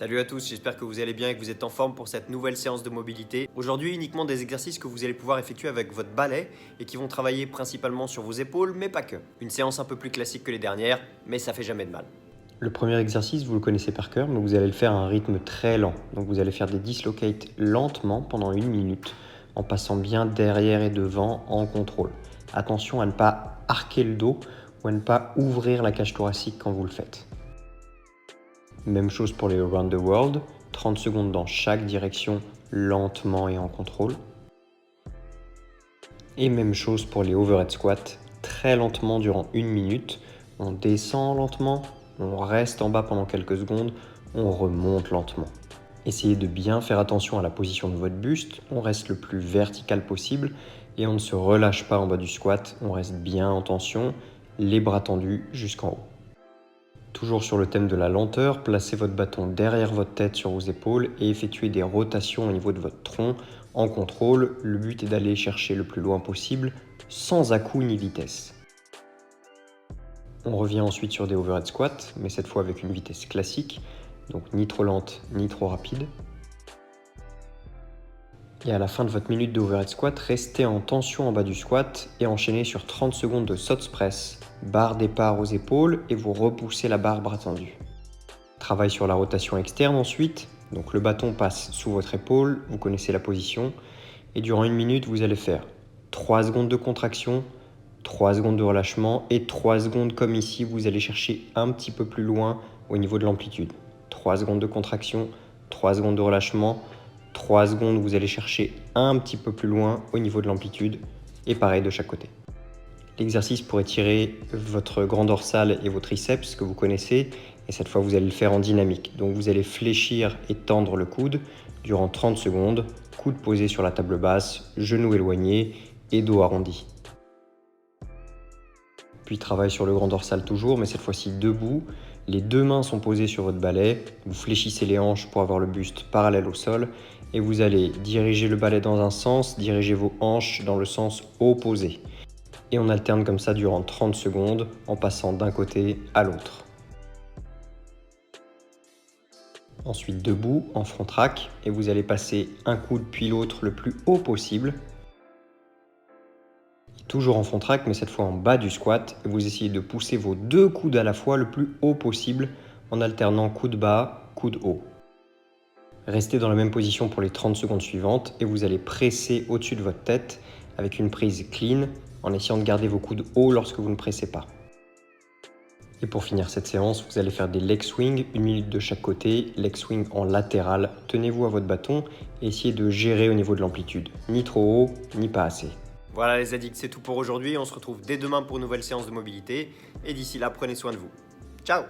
Salut à tous, j'espère que vous allez bien et que vous êtes en forme pour cette nouvelle séance de mobilité. Aujourd'hui, uniquement des exercices que vous allez pouvoir effectuer avec votre balai et qui vont travailler principalement sur vos épaules, mais pas que. Une séance un peu plus classique que les dernières, mais ça fait jamais de mal. Le premier exercice, vous le connaissez par cœur, mais vous allez le faire à un rythme très lent. Donc vous allez faire des dislocates lentement pendant 1 minute, en passant bien derrière et devant en contrôle. Attention à ne pas arquer le dos ou à ne pas ouvrir la cage thoracique quand vous le faites. Même chose pour les Around the World, 30 secondes dans chaque direction, lentement et en contrôle. Et même chose pour les Overhead Squats, très lentement durant 1 minute. On descend lentement, on reste en bas pendant quelques secondes, on remonte lentement. Essayez de bien faire attention à la position de votre buste, on reste le plus vertical possible et on ne se relâche pas en bas du squat, on reste bien en tension, les bras tendus jusqu'en haut. Toujours sur le thème de la lenteur, placez votre bâton derrière votre tête sur vos épaules et effectuez des rotations au niveau de votre tronc en contrôle. Le but est d'aller chercher le plus loin possible sans à-coups ni vitesse. On revient ensuite sur des overhead squats, mais cette fois avec une vitesse classique, donc ni trop lente ni trop rapide. Et à la fin de votre minute de overhead squat, restez en tension en bas du squat et enchaînez sur 30 secondes de sots press, barre départ aux épaules et vous repoussez la barre bras tendus. Travail sur la rotation externe ensuite, donc le bâton passe sous votre épaule, vous connaissez la position, et durant 1 minute, vous allez faire 3 secondes de contraction, 3 secondes de relâchement et 3 secondes comme ici, vous allez chercher un petit peu plus loin au niveau de l'amplitude. 3 secondes de contraction, 3 secondes de relâchement, 3 secondes, vous allez chercher un petit peu plus loin au niveau de l'amplitude et pareil de chaque côté. L'exercice pour étirer votre grand dorsal et vos triceps que vous connaissez, et cette fois vous allez le faire en dynamique. Donc vous allez fléchir et tendre le coude durant 30 secondes, coude posé sur la table basse, genou éloigné et dos arrondi. Puis travail sur le grand dorsal toujours, mais cette fois-ci debout. Les deux mains sont posées sur votre balai, vous fléchissez les hanches pour avoir le buste parallèle au sol et vous allez diriger le balai dans un sens, diriger vos hanches dans le sens opposé. Et on alterne comme ça durant 30 secondes en passant d'un côté à l'autre. Ensuite debout en front rack et vous allez passer un coude puis l'autre le plus haut possible. Toujours en front rack mais cette fois en bas du squat et vous essayez de pousser vos deux coudes à la fois le plus haut possible en alternant coude bas, coude haut. Restez dans la même position pour les 30 secondes suivantes et vous allez presser au-dessus de votre tête avec une prise clean en essayant de garder vos coudes hauts lorsque vous ne pressez pas. Et pour finir cette séance, vous allez faire des leg swings, 1 minute de chaque côté, leg swing en latéral. Tenez-vous à votre bâton et essayez de gérer au niveau de l'amplitude. Ni trop haut, ni pas assez. Voilà les addicts, c'est tout pour aujourd'hui. On se retrouve dès demain pour une nouvelle séance de mobilité. Et d'ici là, prenez soin de vous. Ciao!